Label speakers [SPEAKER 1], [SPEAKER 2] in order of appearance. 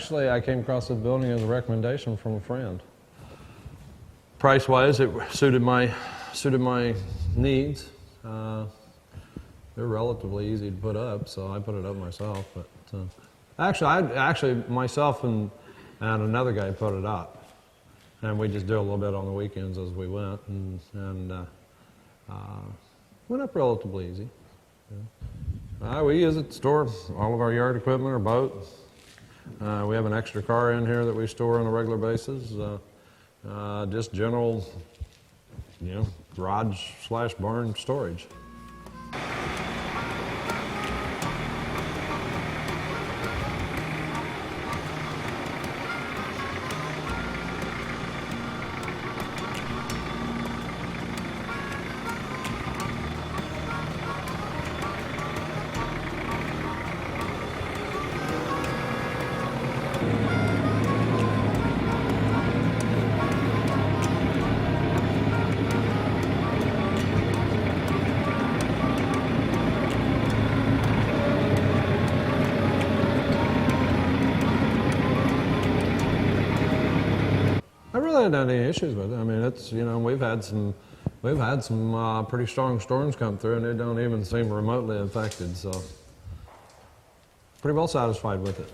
[SPEAKER 1] Actually, I came across this building as a recommendation from a friend. Price-wise, it suited my needs. They're relatively easy to put up, so I put it up myself. But actually, myself and another guy put it up, and we just do a little bit on the weekends as we went, and went up relatively easy. Yeah. We use it to store all of our yard equipment, our boat. We have an extra car in here that we store on a regular basis. Just general, garage/barn storage. I really haven't had any issues with it. I mean, it's, we've had some pretty strong storms come through, and they don't even seem remotely affected. So, pretty well satisfied with it.